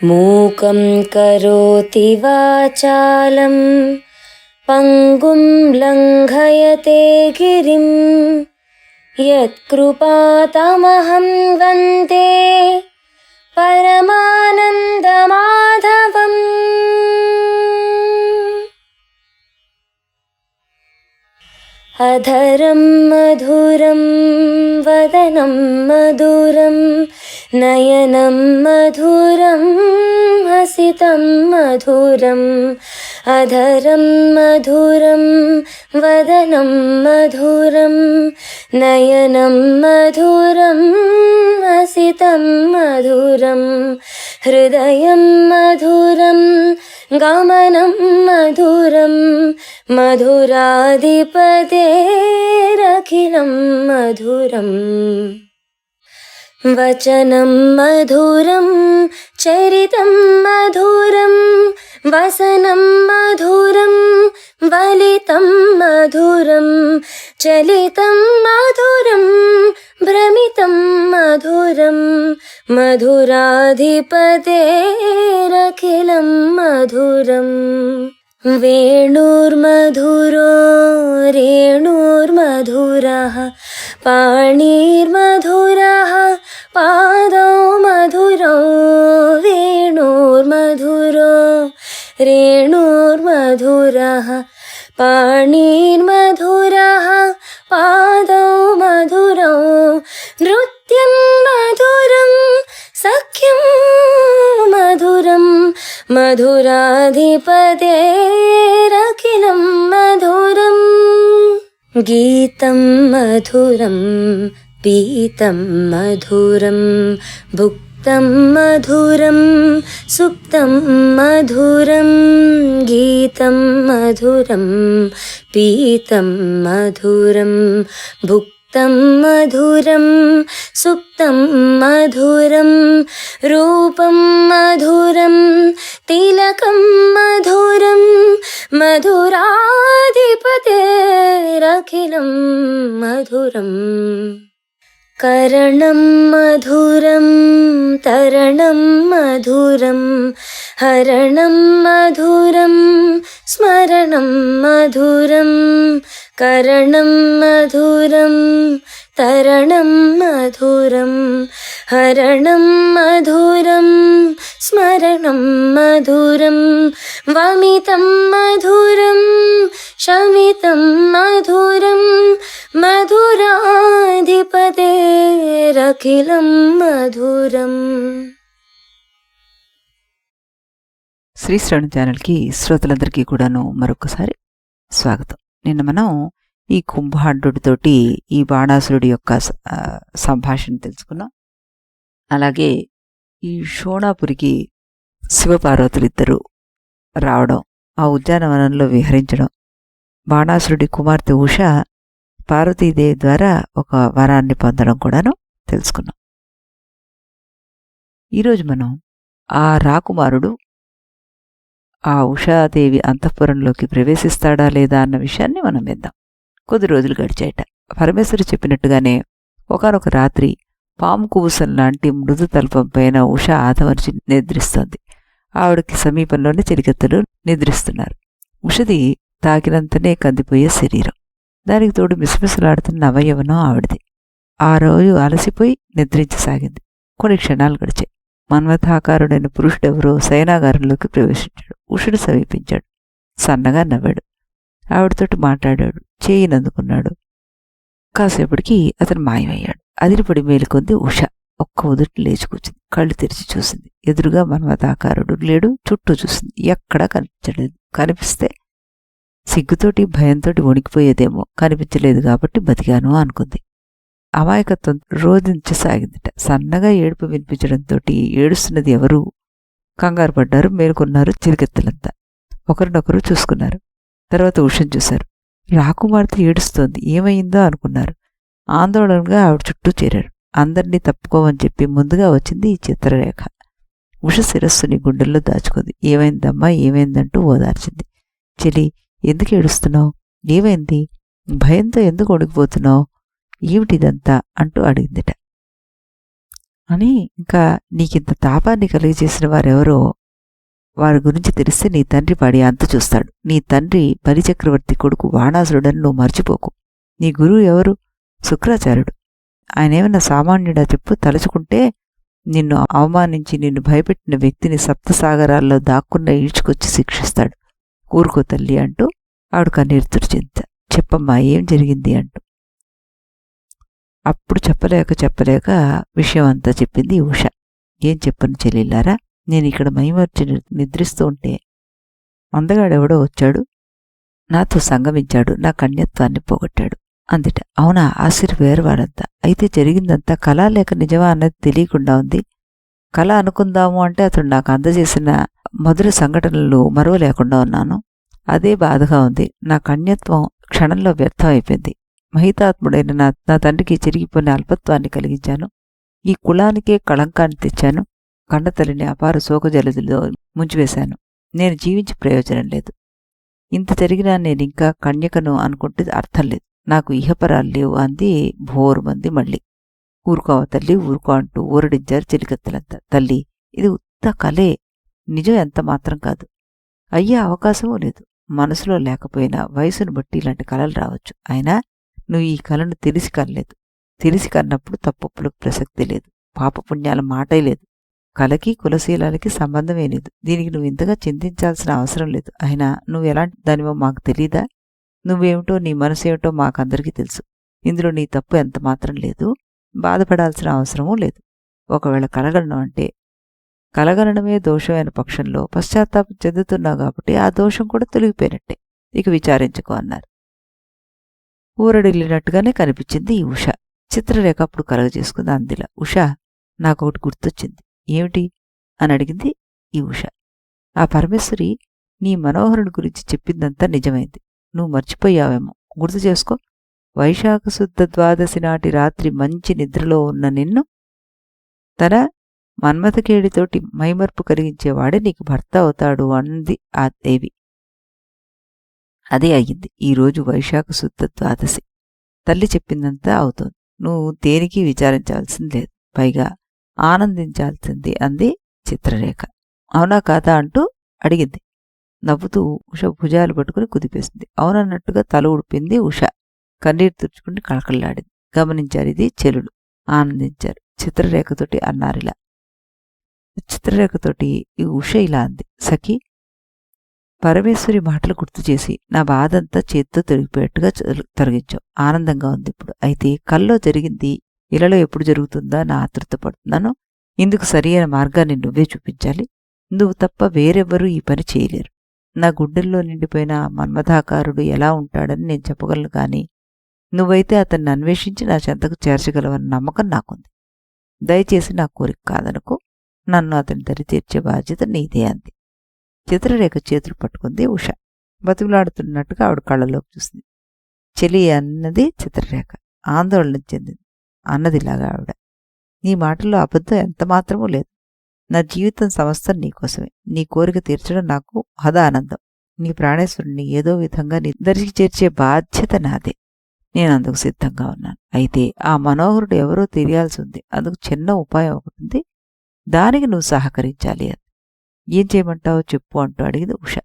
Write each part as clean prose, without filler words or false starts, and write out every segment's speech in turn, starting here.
మూకం కరోతి వాచాలం పంగుం లంఘయతే గిరిం యత్కృపాతమహం వందే పరమానందమాధవం. అధరం మధురం వదనం మధురం నయనం మధురం హసితం మధురం. అధరం మధురం వదనం మధురం నయనం మధురం హసితం మధురం. హృదయం మధురం గమనం మధురం మధురాధిపతేరఖిలం మధురం. వచనం మధురం చరితం మధురం వసనం మధురం వలితం మధురం. చలితం మధురం భ్రమితం మధురం మధురాధిపతేరఖిలం మధురం. వేణుర్మధురో రేణుర్మధురః పాణిర్మధురః పాదౌ మధురౌ. వేణుర్మధురో రేణుర్మధురః పాణిర్మధురః పాదౌ మధురౌ. నృత్యం మధురం సఖ్యం మధురం మధురాధిపతేరఖిలం మధురం. గీతం మధురం పీతం మధురం భుక్తం మధురం సుప్తం మధురం. గీతం మధురం పీతం మధురం భుక్తం మధురం సుప్తం మధురం. రూపం మధురం తిలకం మధురం మధురాధిపతేరఖిలం మధురం. కరణం మధురం తరణం మధురం హరణం మధురం స్మరణం మధురం. కరణం మధురం తరణం మధురం హరణం మధురం స్మరణం మధురం. వమితం మధురం శమితం మధురం మధురాధిపతేరఖిలం మధురం. శ్రీ శ్రవణ ఛానల్కి శ్రోతలందరికీ కూడాను మరొకసారి స్వాగతం. నిన్న మనం ఈ కుంభాండుడితోటి ఈ బాణాసురుడి యొక్క సంభాషణ తెలుసుకున్నాం. అలాగే ఈ షోణాపురికి శివపార్వతులిద్దరూ రావడం, ఆ ఉద్యానవనంలో విహరించడం, బాణాసురుడి కుమార్తె ఉష పార్వతీదేవి ద్వారా ఒక వరాన్ని పొందడం కూడాను తెలుసుకున్నాం. ఈరోజు మనం ఆ రాకుమారుడు ఆ ఉషాదేవి అంతఃపురంలోకి ప్రవేశిస్తాడా లేదా అన్న విషయాన్ని మనం విందాం. కొద్ది రోజులు గడిచాయట. పరమేశ్వరు చెప్పినట్టుగానే ఒకానొక రాత్రి పాము కుబుసం లాంటి మృదు తల్పం పైన ఉష ఆదమర్చి నిద్రిస్తోంది. ఆవిడకి సమీపంలోనే చెలికత్తెలు నిద్రిస్తున్నారు. ఉషది తాకినంతనే కందిపోయే శరీరం, దానికి తోడు మిసమిసలాడుతున్న అవయవనం ఆవిడది. ఆ రోజు అలసిపోయి నిద్రించసాగింది. కొన్ని క్షణాలు గడిచాయి. మన్మథాకారుడైన పురుషుడెవరో శయనాగారంలోకి ప్రవేశించాడు. ఉషుడు సమీపించాడు. సన్నగా నవ్వాడు. ఆవిడతోటి మాట్లాడాడు. చేయినందుకున్నాడు. కాసేపటికి అతను మాయమయ్యాడు. అదిరిపడి మేలుకొంది ఉష. ఒక్క ఉదుటి లేచి కూర్చుంది. కళ్ళు తెరిచి చూసింది. ఎదురుగా మన్మథాకారుడు లేడు. చుట్టూ చూసింది. ఎక్కడా కనిపించలేదు. కనిపిస్తే సిగ్గుతోటి భయంతోటి వణికిపోయేదేమో. కనిపించలేదు కాబట్టి బతికాను అనుకుంది. అమాయకత్వం రోధించసాగిందిట. సన్నగా ఏడుపు వినిపించడంతో ఏడుస్తున్నది ఎవరు? కంగారు పడ్డారు. మేలుకున్నారు చిలికెత్తలంతా. ఒకరినొకరు చూసుకున్నారు. తర్వాత ఉషను చూశారు. రాకుమార్తె ఏడుస్తోంది. ఏమైందో అనుకున్నారు. ఆందోళనగా ఆవిడ చుట్టూ చేరారు. అందరినీ తప్పుకోమని చెప్పి ముందుగా వచ్చింది ఈ చిత్రరేఖ. ఉష శిరస్సుని గుండెల్లో దాచుకుంది. ఏమైందమ్మా, ఏమైందంటూ ఓదార్చింది. చెలి, ఎందుకు ఏడుస్తున్నావు? ఏమైంది? భయంతో ఎందుకు వణికిపోతున్నావు? ఏమిటిదంతా అంటూ అడిగిందిట. అని, ఇంకా నీకింత తాపాన్ని కలిగజేసిన వారెవరో వారి గురించి తెలిస్తే నీ తండ్రి వాడి అంత చూస్తాడు. నీ తండ్రి బలిచక్రవర్తి కొడుకు బాణాసురుడని నువ్వు మర్చిపోకు. నీ గురువు ఎవరు? శుక్రాచార్యుడు. ఆయనేమన్నా సామాన్యుడా చెప్పు? తలుచుకుంటే నిన్ను అవమానించి నిన్ను భయపెట్టిన వ్యక్తిని సప్తసాగరాల్లో దాక్కున్న ఈడ్చుకొచ్చి శిక్షిస్తాడు. ఊరుకో తల్లి అంటూ ఆవిడ కన్నీరు తుడిచింది. చెప్పమ్మా ఏం జరిగింది అంటూ. అప్పుడు చెప్పలేక విషయం అంతా చెప్పింది ఉష. ఏం చెప్పను చెల్లిల్లారా, నేను ఇక్కడ మైమర్చి నిద్రిస్తూ ఉంటే అందగాడెవడో వచ్చాడు, నాతో సంగమించాడు, నా కన్యత్వాన్ని పోగొట్టాడు అందిట. అవునా? ఆశ్చర్యపోయారు వారంతా. అయితే జరిగిందంతా కళ లేక నిజమా అన్నది తెలియకుండా ఉంది. కళ అనుకుందాము అంటే అతడు నాకు అందజేసిన మధుర సంఘటనలు మరవలేకుండా ఉన్నాను. అదే బాధగా ఉంది. నా కన్యత్వం క్షణంలో వ్యర్థం అయిపోయింది. మహితాత్ముడైన నా తండ్రికి చిరిగిపోయిన అల్పత్వాన్ని కలిగించాను. ఈ కులానికే కళంకాన్ని తెచ్చాను. కన్నతల్లిని అపార శోకజలదిలో ముంచివేశాను. నేను జీవించి ప్రయోజనం లేదు. ఇంత జరిగినా నేనింకా కన్యకను అనుకుంటే అర్థం లేదు. నాకు ఇహపరాలు లేవు అంది భోరుమంది మళ్ళీ. ఊరుకోవ తల్లి, ఊరుకో అంటూ ఊరడించారు చెలికత్తెలంతా. తల్లి, ఇది ఉత్త కలే, నిజం ఎంత మాత్రం కాదు. అయ్యే అవకాశమూ లేదు. మనసులో లేకపోయినా వయసును బట్టి ఇలాంటి కలలు రావచ్చు. అయినా నువ్వు ఈ కలను తెలిసి కనలేదు. తెలిసి కన్నప్పుడు తప్పులకు ప్రసక్తి లేదు. పాపపుణ్యాల మాటే లేదు. కలకి కులశీలాలకి సంబంధమే లేదు. దీనికి నువ్వు ఇంతగా చింతించాల్సిన అవసరం లేదు. అయినా నువ్వు ఎలాంటి దానివో మాకు తెలీదా? నువ్వేమిటో నీ మనసేమిటో మాకందరికీ తెలుసు. ఇందులో నీ తప్పు ఎంత మాత్రం లేదు. బాధపడాల్సిన అవసరమూ లేదు. ఒకవేళ కలగలను అంటే కలగనడమే దోషమైన పక్షంలో పశ్చాత్తాపం చెందుతున్నావు కాబట్టి ఆ దోషం కూడా తొలగిపోయినట్టే. ఇక విచారించుకో అన్నారు. ఊరడిల్లినట్టుగానే కనిపించింది ఈ ఉష. చిత్రరేఖ అప్పుడు కలగజేసుకుంది అందిలా. ఉష, నాకొకటి గుర్తొచ్చింది. ఏమిటి అని అడిగింది ఈ ఉష. ఆ పరమేశ్వరి నీ మనోహరుని గురించి చెప్పిందంతా నిజమైంది. నువ్వు మర్చిపోయావేమో, గుర్తు చేసుకో. వైశాఖ శుద్ధ ద్వాదశి నాటి రాత్రి మంచి నిద్రలో ఉన్న నిన్ను తన మన్మథకేడితోటి మైమర్పు కలిగించేవాడే నీకు భర్త అవుతాడు అంది ఆ దేవి. అదే అయ్యింది. ఈరోజు వైశాఖ శుద్ధ ద్వాదశి. తల్లి చెప్పిందంతా అవుతోంది. నువ్వు దేనికి విచారించాల్సింది లేదు, పైగా ఆనందించాల్సింది అంది చిత్రరేఖ. అవునా కాదా అంటూ అడిగింది. నవ్వుతూ ఉష భుజాలు పట్టుకుని కుదిపేసింది. అవునన్నట్టుగా తల ఉడిపింది ఉష. కన్నీరు తుడుచుకుని కళకళలాడింది. గమనించారు ఇది చెలుడు. ఆనందించారు. చిత్రరేఖతోటి అన్నారిలా. చిత్రరేఖతోటి ఈ ఉష ఇలా అంది. సఖి, పరమేశ్వరి మాటలు గుర్తు చేసి నా బాధంతా చేత్తో తొలగిపోయేట్టుగా తొలగించావు. ఆనందంగా ఉంది ఇప్పుడు. అయితే కల్లో జరిగింది ఇలాలో ఎప్పుడు జరుగుతుందా నా ఆతృత పడుతున్నాను. ఇందుకు సరియైన మార్గాన్ని నువ్వే చూపించాలి. నువ్వు తప్ప వేరెవ్వరూ ఈ పని చేయలేరు. నా గుండెల్లో నిండిపోయిన మన్మథాకారుడు ఎలా ఉంటాడని నేను చెప్పగలను, కానీ నువ్వైతే అతన్ని అన్వేషించి నా చెంతకు చేర్చగలవన్న నమ్మకం నాకుంది. దయచేసి నా కోరిక కాదనుకో. నన్ను అతని దరి తీర్చే బాధ్యత నీదే అంది. చిత్రరేఖ చేతులు పట్టుకుంది ఉష. బతుకులాడుతున్నట్టుగా ఆవిడ కళ్ళలోకి చూసింది. చెలి అన్నది చిత్రరేఖ. ఆందోళన చెందింది. అన్నదిలాగా ఆవిడ. నీ మాటల్లో అబద్ధం ఎంతమాత్రమూ లేదు. నా జీవితం సమస్తం నీకోసమే. నీ కోరిక తీర్చడం నాకు ఆనందం. నీ ప్రాణేశ్వరుణ్ణి ఏదో విధంగా నీ దరికి చేర్చే బాధ్యత నాదే. నేను అందుకు సిద్ధంగా ఉన్నాను. అయితే ఆ మనోహరుడు ఎవరో తెలియాల్సి ఉంది. అందుకు చిన్న ఉపాయం ఒకటి ఉంది. దానికి నువ్వు సహకరించాలి అని. ఏం చేయమంటావో చెప్పు అంటూ అడిగింది ఉష.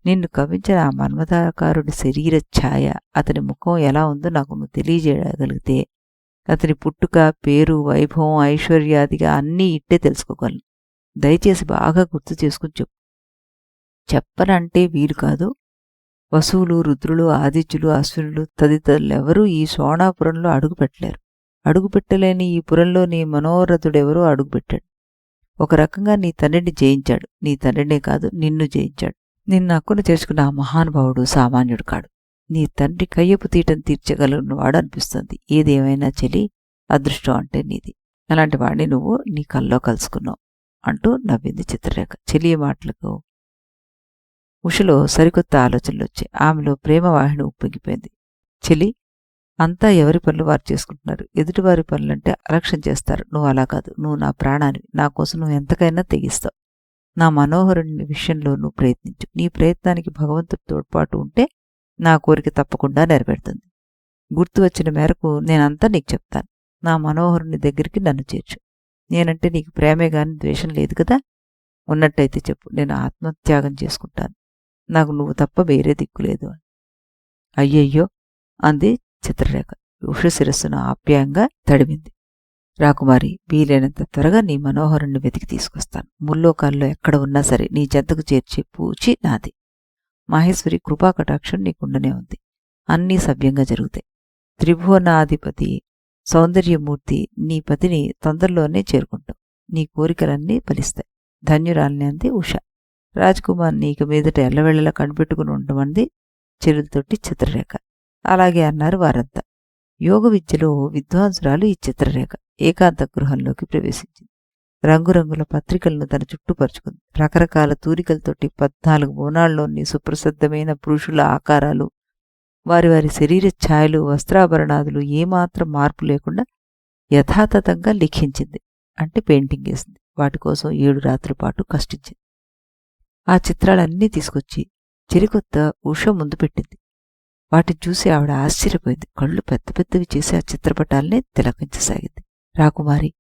నిన్ను కవించిన ఆ మన్మథాకారుడి శరీర ఛాయ, అతని ముఖం ఎలా ఉందో నాకు నువ్వు తెలియజేయగలిగితే అతని పుట్టుక, పేరు, వైభవం, ఐశ్వర్యాదిగా అన్నీ ఇట్టే తెలుసుకోగలను. దయచేసి బాగా గుర్తు చేసుకుని చెప్పు. చెప్పనంటే వీలు కాదు. వసువులు, రుద్రులు, ఆదిత్యులు, అశ్వినులు తదితరులెవరూ ఈ సోణాపురంలో అడుగుపెట్టలేరు. అడుగుపెట్టలేని ఈ పురంలో నీ మనోరథుడెవరో అడుగుపెట్టాడు. ఒక రకంగా నీ తండ్రిని జయించాడు. నీ తండ్రినే కాదు, నిన్ను జయించాడు. నిన్ను హక్కును చేర్చుకున్న ఆ మహానుభావుడు సామాన్యుడు కాడు. నీ తండ్రి కయ్యపు తీటను తీర్చగలవాడు అనిపిస్తుంది. ఏదేమైనా చెలి, అదృష్టం అంటే నీది. అలాంటి వాడిని నువ్వు నీ కల్లో కలుసుకున్నావు అంటూ నవ్వింది చిత్రరేఖ. చెలియ మాటలకు ఉషలో సరికొత్త ఆలోచనలు వచ్చాయి. ఆమెలో ప్రేమవాహిని ఉప్పొంగిపోయింది. చెలి, అంతా ఎవరి పనులు వారు చేసుకుంటున్నారు. ఎదుటివారి పనులంటే అలక్ష్యం చేస్తారు. నువ్వు అలా కాదు. నువ్వు నా ప్రాణానివి. నా కోసం నువ్వు ఎంతకైనా తెగిస్తావు. నా మనోహరుని విషయంలో నువ్వు ప్రయత్నించు. నీ ప్రయత్నానికి భగవంతుడి తోడ్పాటు ఉంటే నా కోరిక తప్పకుండా నెరవేరుతుంది. గుర్తు వచ్చిన మేరకు నేనంతా నీకు చెప్తాను. నా మనోహరుని దగ్గరికి నన్ను చేర్చు. నేనంటే నీకు ప్రేమే గాని ద్వేషం లేదు కదా? ఉన్నట్టయితే చెప్పు, నేను ఆత్మత్యాగం చేసుకుంటాను. నాకు నువ్వు తప్ప వేరే దిక్కు లేదు అని. అయ్యయ్యో అంది చిత్రరేఖ. ఉష శిరస్సును ఆప్యాయంగా తడిమింది. రాకుమారి, వీలైనంత త్వరగా నీ మనోహరుణ్ణి వెతికి తీసుకొస్తాను. ముల్లోకాల్లో ఎక్కడ ఉన్నా సరే నీ చెంతకు చేర్చి పూచి నాది. మహేశ్వరి కృపాకటాక్షం నీకుండనే ఉంది. అన్నీ సవ్యంగా జరుగుతాయి. త్రిభువనాధిపతి సౌందర్యమూర్తి నీ పతిని తొందరలోనే చేరుకుంటావు. నీ కోరికలన్నీ ఫలిస్తాయి. ధన్యురాల్ని అంది ఉష. రాజ్కుమార్ని ఇక మీదట ఎల్లవెళ్లలా కనిపెట్టుకుని ఉండమంది చెరులతోటి చిత్రరేఖ. అలాగే అన్నారు వారంతా. యోగ విద్యలో విద్వాంసురాలు ఈ చిత్రరేఖ ఏకాంత గృహంలోకి ప్రవేశించింది. రంగురంగుల పత్రికలను తన చుట్టుపరుచుకుంది. రకరకాల తూరికలతోటి 14 బోనాల్లోని సుప్రసిద్ధమైన పురుషుల ఆకారాలు, వారి వారి శరీర ఛాయలు, వస్త్రాభరణాదులు ఏమాత్రం మార్పు లేకుండా యథాతథంగా లిఖించింది. అంటే పెయింటింగ్ వేసింది. వాటి కోసం 7 రాత్రుల పాటు కష్టించింది. ఆ చిత్రాలన్నీ తీసుకొచ్చి చిరికొత్త ఉష ముందు పెట్టింది. వాటిని చూసి ఆవిడ ఆశ్చర్యపోయింది. కళ్ళు పెద్ద పెద్దవి చేసి ఆ చిత్రపటాల్ని తిలకించసాగింది. రాకుమారి,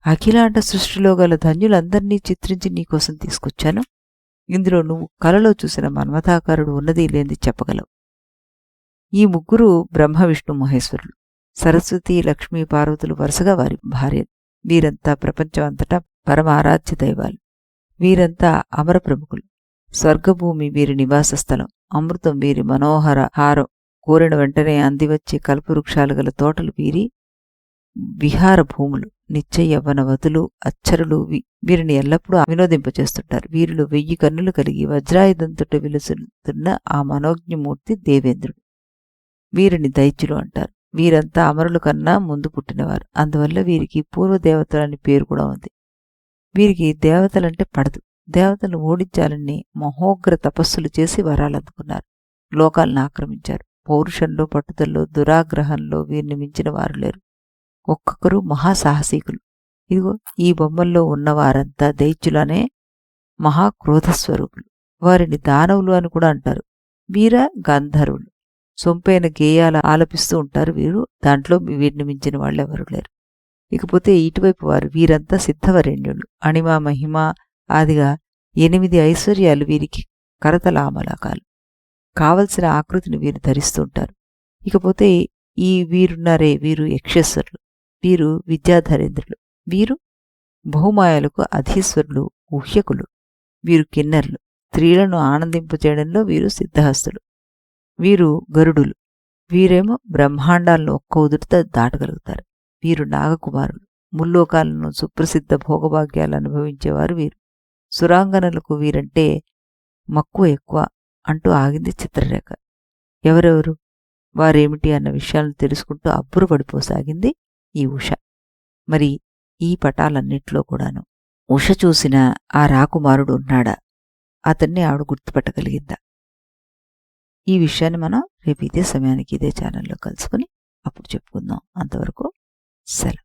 అఖిలాండ సృష్టిలో గల ధన్యులందర్నీ చిత్రించి నీకోసం తీసుకొచ్చాను. ఇందులో నువ్వు కలలో చూసిన మన్మథాకారుడు ఉన్నది లేనిది చెప్పగలవు. ఈ ముగ్గురు బ్రహ్మ విష్ణు మహేశ్వరులు. సరస్వతి లక్ష్మీ పార్వతులు వరుసగా వారి భార్యలు. వీరంతా ప్రపంచం అంతటా పరమారాధ్య దైవాలు. వీరంతా అమర ప్రముఖులు. స్వర్గభూమి వీరి నివాస స్థలం. అమృతం వీరి మనోహర హారం. కోరిన వెంటనే అందివచ్చే కల్పవృక్షాలు గల తోటలు వీరి విహార భూములు. నిత్య యవ్వనవతులు అచ్చరులు వీరిని ఎల్లప్పుడూ వినోదింపచేస్తుంటారు. వీరిలో 1000 కన్నులు కలిగి వజ్రాయుధంతో విలుసుతున్న ఆ మనోజ్ఞమూర్తి దేవేంద్రుడు. వీరిని దైత్యులు అంటారు. వీరంతా అమరుల కన్నా ముందు పుట్టినవారు. అందువల్ల వీరికి పూర్వదేవతలని పేరు కూడా ఉంది. వీరికి దేవతలంటే పడదు. దేవతలను ఓడించాలని మహోగ్ర తపస్సులు చేసి వరాలందుకున్నారు. లోకాలను ఆక్రమించారు. పౌరుషంలో, పట్టుదలలో, దురాగ్రహంలో వీరిని మించిన వారు లేరు. ఒక్కొక్కరు మహాసాహసీకులు. ఇదిగో ఈ బొమ్మల్లో ఉన్నవారంతా దైత్యులనే మహాక్రోధస్వరూపులు. వారిని దానవులు అని కూడా అంటారు. వీర గంధర్వులు. సొంపైన గేయాలు ఆలపిస్తూ ఉంటారు వీరు. దాంట్లో వీరిని మించిన వాళ్ళెవరు లేరు. ఇకపోతే ఇటువైపు వారు వీరంతా సిద్ధవరేణ్యులు. అణిమ, మహిమ ఆదిగా 8 ఐశ్వర్యాలు వీరికి కరతలామలకాలు. కావలసిన ఆకృతిని వీరు ధరిస్తుంటారు. ఇకపోతే ఈ వీరున్నారే, వీరు యక్షేశ్వరులు. వీరు విద్యాధరేంద్రులు. వీరు బహుమాయాలకు అధీశ్వరులు, ఊహ్యకులు. వీరు కిన్నెర్లు. స్త్రీలను ఆనందింపచేయడంలో వీరు సిద్ధహస్తులు. వీరు గరుడులు. వీరేమో బ్రహ్మాండాలను ఒక్క ఉదుటితో దాటగలుగుతారు. వీరు నాగకుమారులు. ముల్లోకాలను సుప్రసిద్ధ భోగభాగ్యాలు అనుభవించేవారు వీరు. సురాంగనలకు వీరంటే మక్కువ ఎక్కువ అంటూ ఆగింది చిత్రరేఖ. ఎవరెవరు, వారేమిటి అన్న విషయాలను తెలుసుకుంటూ అబ్బురు పడిపోసాగింది ఈ ఉష. మరి ఈ పటాలన్నిట్లో కూడాను ఉష చూసిన ఆ రాకుమారుడు ఉన్నాడా? అతన్ని ఆవిడ గుర్తుపట్టగలిగిందా? ఈ విషయాన్ని మనం రేపు ఇదే సమయానికి ఇదే ఛానల్లో కలుసుకుని అప్పుడు చెప్పుకుందాం. అంతవరకు సెలవు.